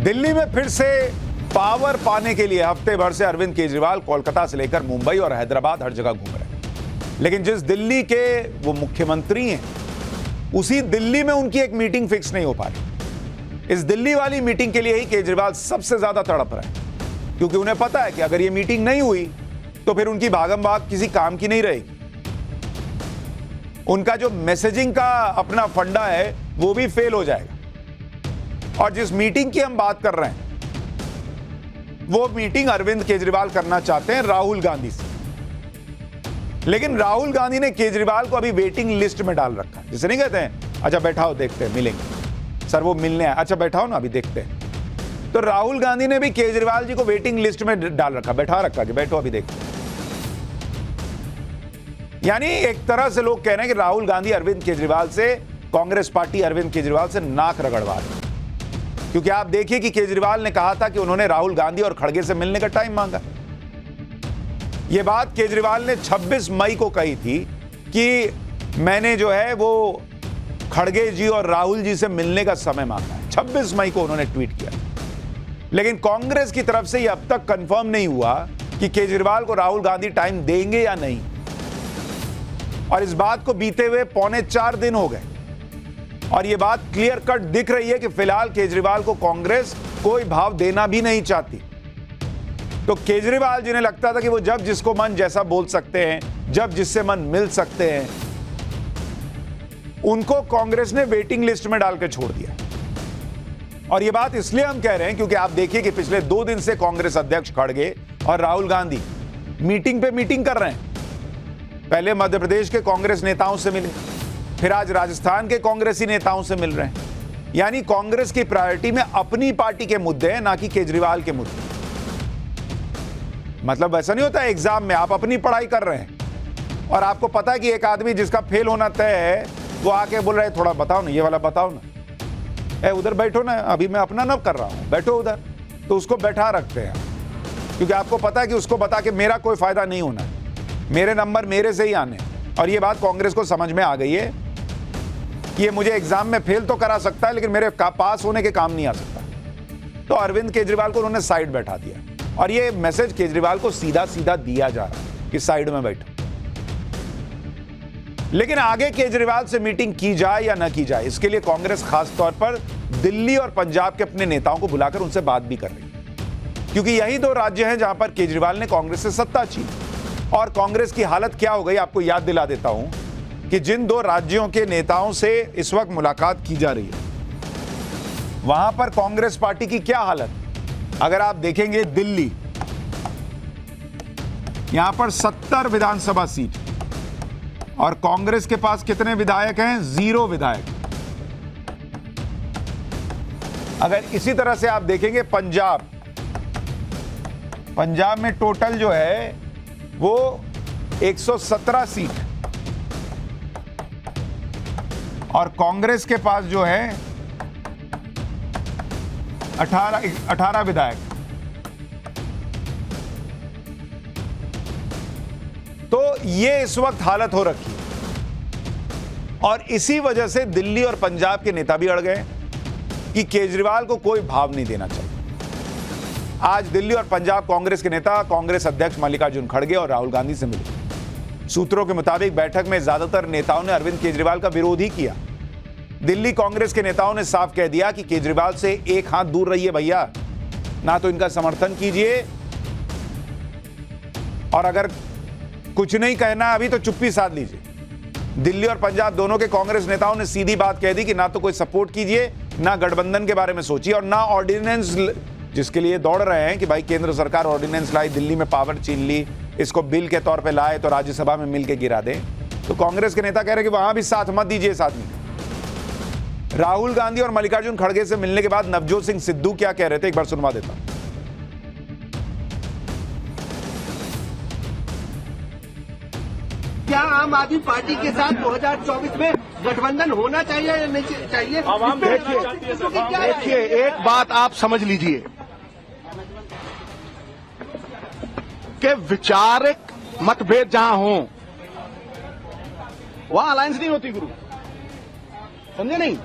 दिल्ली में फिर से पावर पाने के लिए हफ्ते भर से अरविंद केजरीवाल कोलकाता से लेकर मुंबई और हैदराबाद हर जगह घूम रहे हैं। लेकिन जिस दिल्ली के वो मुख्यमंत्री हैं, उसी दिल्ली में उनकी एक मीटिंग फिक्स नहीं हो पा रही। इस दिल्ली वाली मीटिंग के लिए ही केजरीवाल सबसे ज्यादा तड़प रहे हैं, क्योंकि उन्हें पता है कि अगर ये मीटिंग नहीं हुई तो फिर उनकी भागम भाग किसी काम की नहीं रहेगी। उनका जो मैसेजिंग का अपना फंडा है वो भी फेल हो जाएगा। और जिस मीटिंग की हम बात कर रहे हैं, वो मीटिंग अरविंद केजरीवाल करना चाहते हैं राहुल गांधी से। लेकिन राहुल गांधी ने केजरीवाल को अभी वेटिंग लिस्ट में डाल रखा है। जिसे नहीं कहते हैं अच्छा बैठाओ देखते हैं मिलेंगे, सर वो मिलने आए, अच्छा बैठाओ ना अभी देखते हैं। तो राहुल गांधी ने भी केजरीवाल जी को वेटिंग लिस्ट में डाल रखा, बैठा रखा कि बैठो अभी देखते हैं। यानी एक तरह से लोग कह रहे हैं कि राहुल गांधी अरविंद केजरीवाल से, कांग्रेस पार्टी अरविंद केजरीवाल से नाक रगड़वा रही है। क्योंकि आप देखिए कि केजरीवाल ने कहा था कि उन्होंने राहुल गांधी और खड़गे से मिलने का टाइम मांगा। यह बात केजरीवाल ने 26 मई को कही थी कि मैंने जो है वो खड़गे जी और राहुल जी से मिलने का समय मांगा है। 26 मई को उन्होंने ट्वीट किया। लेकिन कांग्रेस की तरफ से यह अब तक कंफर्म नहीं हुआ कि केजरीवाल को राहुल गांधी टाइम देंगे या नहीं। और इस बात को बीते हुए 3.25 दिन हो गए और यह बात क्लियर कट दिख रही है कि फिलहाल केजरीवाल को कांग्रेस कोई भाव देना भी नहीं चाहती। तो केजरीवाल जिन्हें लगता था कि वो जब जिसको मन जैसा बोल सकते हैं, जब जिससे मन मिल सकते हैं, उनको कांग्रेस ने वेटिंग लिस्ट में डाल के छोड़ दिया। और यह बात इसलिए हम कह रहे हैं क्योंकि आप देखिए कि पिछले 2 दिन से कांग्रेस अध्यक्ष खड़गे और राहुल गांधी मीटिंग पे मीटिंग कर रहे हैं। पहले मध्य प्रदेश के कांग्रेस नेताओं से मिले, फिर आज राजस्थान के कांग्रेसी नेताओं से मिल रहे हैं। यानी कांग्रेस की प्रायोरिटी में अपनी पार्टी के मुद्दे हैं, ना कि केजरीवाल के मुद्दे। मतलब ऐसा नहीं होता एग्जाम में आप अपनी पढ़ाई कर रहे हैं और आपको पता है कि एक आदमी जिसका फेल होना तय है वो आके बोल रहा है थोड़ा बताओ ना, ये वाला बताओ ना, उधर बैठो ना, अभी मैं अपना नब कर रहा हूं, बैठो उधर। तो उसको बैठा रखते हैं क्योंकि आपको पता है कि उसको बता के मेरा कोई फायदा नहीं होना है, मेरे नंबर मेरे से ही आने। और ये बात कांग्रेस को समझ में आ गई है कि ये मुझे एग्जाम में फेल तो करा सकता है लेकिन मेरे पास होने के काम नहीं आ सकता। तो अरविंद केजरीवाल को उन्होंने साइड बैठा दिया और ये मैसेज केजरीवाल को सीधा सीधा दिया जा रहा है कि साइड में बैठो। लेकिन आगे केजरीवाल से मीटिंग की जाए या ना की जाए, इसके लिए कांग्रेस खास तौर पर दिल्ली और पंजाब के अपने नेताओं को बुलाकर उनसे बात भी कर रही है, क्योंकि यही 2 राज्य हैं जहां पर केजरीवाल ने कांग्रेस से सत्ता छीनी। और कांग्रेस की हालत क्या हो गई आपको याद दिला देता हूं कि जिन 2 राज्यों के नेताओं से इस वक्त मुलाकात की जा रही है, वहां पर कांग्रेस पार्टी की क्या हालत। अगर आप देखेंगे दिल्ली, यहां पर 70 विधानसभा सीट और कांग्रेस के पास कितने विधायक हैं? 0 विधायक। अगर इसी तरह से आप देखेंगे पंजाब में टोटल जो है वो 117 सीट और कांग्रेस के पास जो है 18 विधायक। तो ये इस वक्त हालत हो रखी है और इसी वजह से दिल्ली और पंजाब के नेता भी अड़ गए कि केजरीवाल को कोई भाव नहीं देना चाहिए। आज दिल्ली और पंजाब कांग्रेस के नेता कांग्रेस अध्यक्ष मल्लिकार्जुन खड़गे और राहुल गांधी से मिले। सूत्रों के मुताबिक बैठक में ज्यादातर नेताओं ने अरविंद केजरीवाल का विरोध ही किया। दिल्ली कांग्रेस के नेताओं ने साफ कह दिया कि केजरीवाल से एक हाथ दूर रहिए भैया, ना तो इनका समर्थन कीजिए और अगर कुछ नहीं कहना अभी तो चुप्पी साध लीजिए। दिल्ली और पंजाब दोनों के कांग्रेस नेताओं ने सीधी बात कह दी कि ना तो कोई सपोर्ट कीजिए, ना गठबंधन के बारे में सोचिए और ना ऑर्डिनेंस जिसके लिए दौड़ रहे हैं कि भाई केंद्र सरकार ऑर्डिनेंस लाई, दिल्ली में पावर छीन ली, इसको बिल के तौर पे लाए तो राज्यसभा में मिलकर गिरा दे। तो कांग्रेस के नेता कह रहे हैं कि वहां भी साथ मत दीजिए इस आदमी। राहुल गांधी और मल्लिकार्जुन खड़गे से मिलने के बाद नवजोत सिंह सिद्धू क्या कह रहे थे, एक बार सुनवा देता हूं। क्या आम आदमी पार्टी के साथ 2024 में गठबंधन होना चाहिए या नहीं चाहिए? देखिए एक बात आप समझ लीजिए कि विचारिक मतभेद जहां हो वहां अलायंस नहीं होती गुरु, समझे नहीं?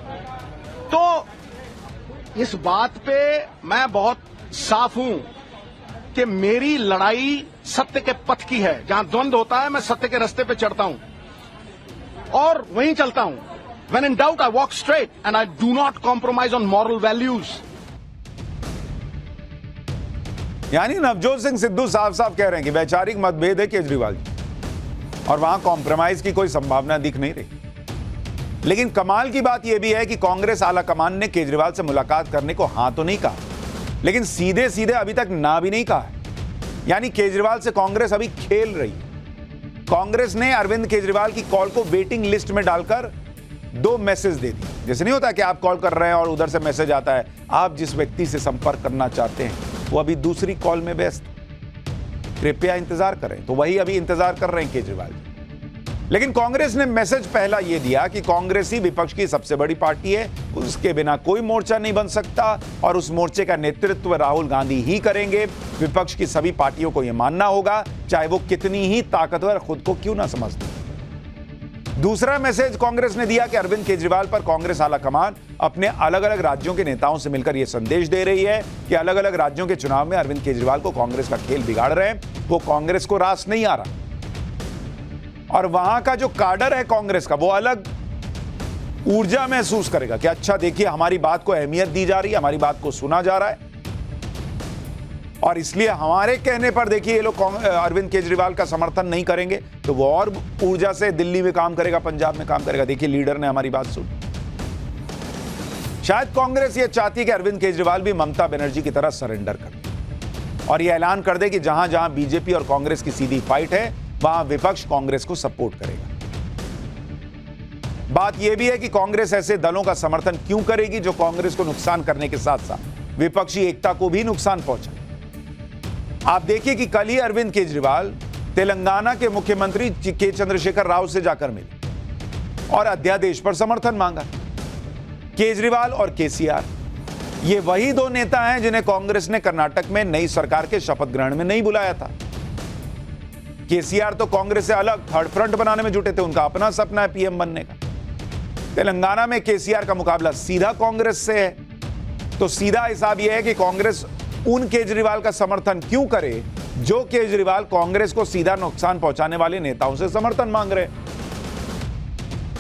तो इस बात पे मैं बहुत साफ हूं कि मेरी लड़ाई सत्य के पथ की है। जहां द्वंद्व होता है मैं सत्य के रास्ते पे चढ़ता हूं और वहीं चलता हूं। When in doubt, I walk straight and I do not compromise on moral values. यानी नवजोत सिंह सिद्धू साफ साफ कह रहे हैं कि वैचारिक मतभेद है केजरीवाल जी, और वहां कॉम्प्रोमाइज की कोई संभावना दिख नहीं रही। लेकिन कमाल की बात यह भी है कि कांग्रेस आला कमान ने केजरीवाल से मुलाकात करने को हां तो नहीं कहा, लेकिन सीधे सीधे अभी तक ना भी नहीं कहा है। यानी केजरीवाल से कांग्रेस अभी खेल रही है। कांग्रेस ने अरविंद केजरीवाल की कॉल को वेटिंग लिस्ट में डालकर 2 मैसेज दे दिए। जैसे नहीं होता कि आप कॉल कर रहे हैं और उधर से मैसेज आता है, आप जिस व्यक्ति से संपर्क करना चाहते हैं वो अभी दूसरी कॉल में व्यस्त, कृपया इंतजार करें। तो वही अभी इंतजार कर रहे हैं केजरीवाल जी। लेकिन कांग्रेस ने मैसेज पहला यह दिया कि कांग्रेस ही विपक्ष की सबसे बड़ी पार्टी है, उसके बिना कोई मोर्चा नहीं बन सकता और उस मोर्चे का नेतृत्व राहुल गांधी ही करेंगे। विपक्ष की सभी पार्टियों को यह मानना होगा, चाहे वो कितनी ही ताकतवर खुद को क्यों ना समझती। दूसरा मैसेज कांग्रेस ने दिया कि अरविंद केजरीवाल पर कांग्रेस आलाकमान अपने अलग अलग राज्यों के नेताओं से मिलकर यह संदेश दे रही है कि अलग अलग राज्यों के चुनाव में अरविंद केजरीवाल को कांग्रेस का खेल बिगाड़ रहे हैं, वो कांग्रेस को रास नहीं आ रहा और वहां का जो काडर है कांग्रेस का वो अलग ऊर्जा महसूस करेगा कि अच्छा देखिए हमारी बात को अहमियत दी जा रही है, हमारी बात को सुना जा रहा है और इसलिए हमारे कहने पर देखिए ये लोग अरविंद केजरीवाल का समर्थन नहीं करेंगे तो वो और ऊर्जा से दिल्ली में काम करेगा, पंजाब में काम करेगा। देखिए लीडर ने हमारी बात सुनी। शायद कांग्रेस ये चाहती है कि अरविंद केजरीवाल भी ममता बनर्जी की तरह सरेंडर कर दे और ये ऐलान कर दे कि जहां जहां बीजेपी और कांग्रेस की सीधी फाइट है वहां विपक्ष कांग्रेस को सपोर्ट करेगा। बात यह भी है कि कांग्रेस ऐसे दलों का समर्थन क्यों करेगी जो कांग्रेस को नुकसान करने के साथ साथ विपक्षी एकता को भी नुकसान पहुंचाए। आप देखिए कि कल ही अरविंद केजरीवाल तेलंगाना के मुख्यमंत्री के चंद्रशेखर राव से जाकर मिले और अध्यादेश पर समर्थन मांगा। केजरीवाल और केसीआर ये वही 2 नेता हैं जिन्हें कांग्रेस ने कर्नाटक में नई सरकार के शपथ ग्रहण में नहीं बुलाया था। केसीआर तो कांग्रेस से अलग थर्ड फ्रंट बनाने में जुटे थे, उनका अपना सपना है पीएम बनने का। तेलंगाना में केसीआर का मुकाबला सीधा कांग्रेस से है, तो सीधा हिसाब यह है कि कांग्रेस उन केजरीवाल का समर्थन क्यों करे जो केजरीवाल कांग्रेस को सीधा नुकसान पहुंचाने वाले नेताओं से समर्थन मांग रहे।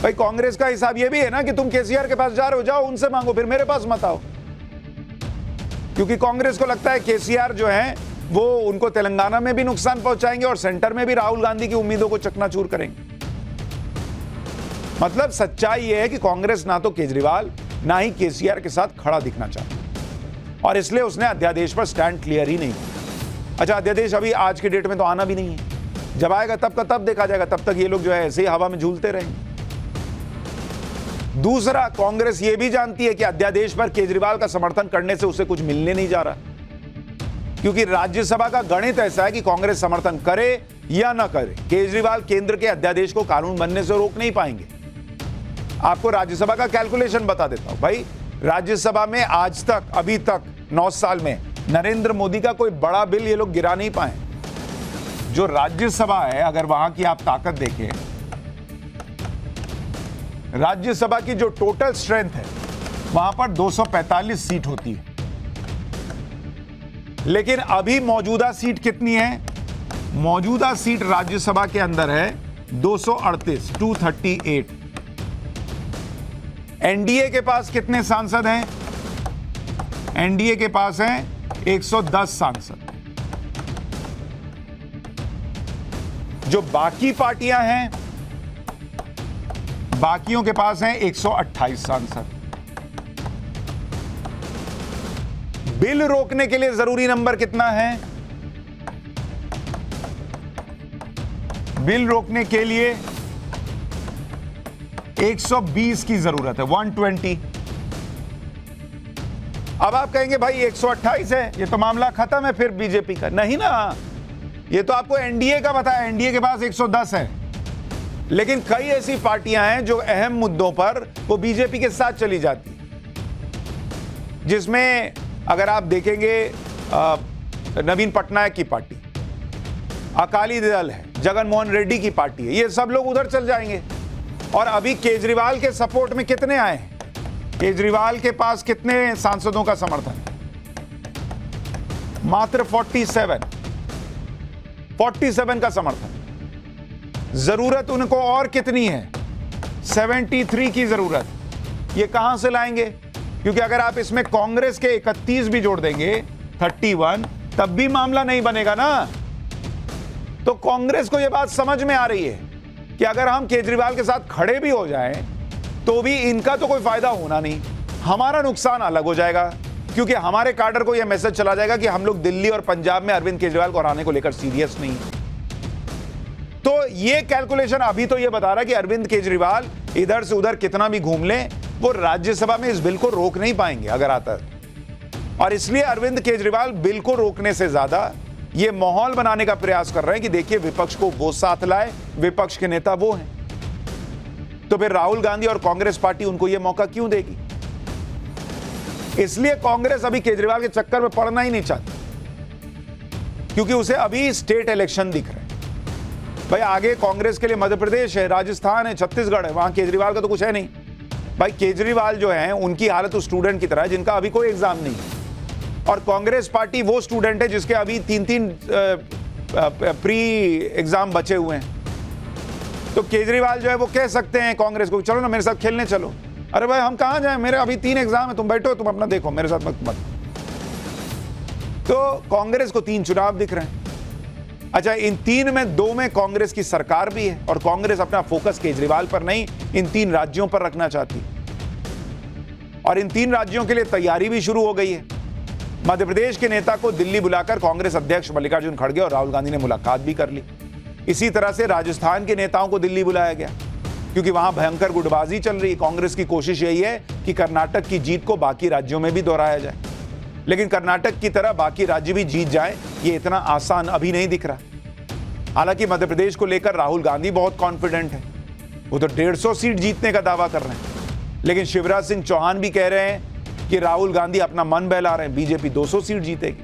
भाई कांग्रेस का हिसाब यह भी है ना कि तुम केसीआर के पास जा रहे हो, जाओ उनसे मांगो, फिर मेरे पास मत आओ। क्योंकि कांग्रेस को लगता है केसीआर जो है वो उनको तेलंगाना में भी नुकसान पहुंचाएंगे और सेंटर में भी राहुल गांधी की उम्मीदों को चकनाचूर करेंगे। मतलब सच्चाई यह है कि कांग्रेस ना तो केजरीवाल ना ही केसीआर के साथ खड़ा दिखना चाहती और इसलिए उसने अध्यादेश पर स्टैंड क्लियर ही नहीं किया। अच्छा अध्यादेश अभी आज के डेट में तो आना भी नहीं है, जब आएगा तब का तब देखा जाएगा, तब तक ये लोग जो है ऐसे ही हवा में झूलते रहेंगे। दूसरा, कांग्रेस ये भी जानती है कि अध्यादेश पर केजरीवाल का समर्थन करने से उसे कुछ मिलने नहीं जा रहा, क्योंकि राज्यसभा का गणित ऐसा है कि कांग्रेस समर्थन करे या ना करे, केजरीवाल केंद्र के अध्यादेश को कानून बनने से रोक नहीं पाएंगे। आपको राज्यसभा का कैलकुलेशन बता देता हूं। भाई राज्यसभा में आज तक अभी तक 9 साल में नरेंद्र मोदी का कोई बड़ा बिल ये लोग गिरा नहीं पाए। जो राज्यसभा है अगर वहां की आप ताकत देखें, राज्यसभा की जो टोटल स्ट्रेंथ है वहां पर 245 सीट होती है, लेकिन अभी मौजूदा सीट कितनी है? मौजूदा सीट राज्यसभा के अंदर है 238। एनडीए के पास कितने सांसद हैं? एनडीए के पास हैं 110 सांसद। जो बाकी पार्टियां हैं, बाकियों के पास हैं 128 सांसद। बिल रोकने के लिए जरूरी नंबर कितना है? बिल रोकने के लिए 120 की जरूरत है, 120। अब आप कहेंगे भाई 128 है, ये तो मामला खत्म है फिर बीजेपी का। नहीं ना, ये तो आपको एनडीए का बताया, एनडीए के पास 110 है, लेकिन कई ऐसी पार्टियां हैं जो अहम मुद्दों पर वो बीजेपी के साथ चली जाती, जिसमें अगर आप देखेंगे नवीन पटनायक की पार्टी, अकाली दल है, जगन मोहन रेड्डी की पार्टी है, ये सब लोग उधर चल जाएंगे। और अभी केजरीवाल के सपोर्ट में कितने आए हैं? केजरीवाल के पास कितने सांसदों का समर्थन है? मात्र 47 का समर्थन। जरूरत उनको और कितनी है? 73 की जरूरत। ये कहां से लाएंगे? क्योंकि अगर आप इसमें कांग्रेस के 31 भी जोड़ देंगे, 31, तब भी मामला नहीं बनेगा ना। तो कांग्रेस को यह बात समझ में आ रही है कि अगर हम केजरीवाल के साथ खड़े भी हो जाएं तो भी इनका तो कोई फायदा होना नहीं, हमारा नुकसान अलग हो जाएगा, क्योंकि हमारे कैडर को यह मैसेज चला जाएगा कि हम लोग दिल्ली और पंजाब में अरविंद केजरीवाल को हराने को लेकर सीरियस नहीं। तो यह कैलकुलेशन अभी तो यह बता रहा है कि अरविंद केजरीवाल इधर से उधर कितना भी घूम ले, वो राज्यसभा में इस बिल को रोक नहीं पाएंगे अगर आता है। और इसलिए अरविंद केजरीवाल बिल को रोकने से ज्यादा ये माहौल बनाने का प्रयास कर रहे हैं कि देखिए विपक्ष को वो साथ लाए, विपक्ष के नेता वो हैं। तो फिर राहुल गांधी और कांग्रेस पार्टी उनको ये मौका क्यों देगी? इसलिए कांग्रेस अभी केजरीवाल के चक्कर में पड़ना ही नहीं चाहती, क्योंकि उसे अभी स्टेट इलेक्शन दिख रहे हैं। भाई आगे कांग्रेस के लिए मध्य प्रदेश है, राजस्थान है, छत्तीसगढ़ है, वहां केजरीवाल का तो कुछ है नहीं। भाई केजरीवाल जो है उनकी हालत उस स्टूडेंट की तरह है जिनका अभी कोई एग्जाम नहीं है, और कांग्रेस पार्टी वो स्टूडेंट है जिसके अभी 3 प्री एग्जाम बचे हुए हैं। तो केजरीवाल जो है वो कह सकते हैं कांग्रेस को, चलो ना मेरे साथ खेलने चलो। अरे भाई हम कहां जाएं, मेरे अभी 3 एग्जाम है, तुम बैठो, तुम अपना देखो, मेरे साथ मत। तो कांग्रेस को 3 चुनाव दिख रहे हैं। अच्छा, इन 3 में 2 में कांग्रेस की सरकार भी है, और कांग्रेस अपना फोकस केजरीवाल पर नहीं, इन 3 राज्यों पर रखना चाहती है। और इन 3 राज्यों के लिए तैयारी भी शुरू हो गई है। मध्य प्रदेश के नेता को दिल्ली बुलाकर कांग्रेस अध्यक्ष मल्लिकार्जुन खड़गे और राहुल गांधी ने मुलाकात भी कर ली। इसी तरह से राजस्थान के नेताओं को दिल्ली बुलाया गया, क्योंकि वहां भयंकर गुटबाजी चल रही है। कांग्रेस की कोशिश यही है कि कर्नाटक की जीत को बाकी राज्यों में भी दोहराया जाए, लेकिन कर्नाटक की तरह बाकी राज्य भी जीत जाए, ये इतना आसान अभी नहीं दिख रहा। हालांकि मध्य प्रदेश को लेकर राहुल गांधी बहुत कॉन्फिडेंट है, वो तो 150 सीट जीतने का दावा कर रहे हैं। लेकिन शिवराज सिंह चौहान भी कह रहे हैं कि राहुल गांधी अपना मन बहला रहे हैं, बीजेपी 200 सीट जीतेगी।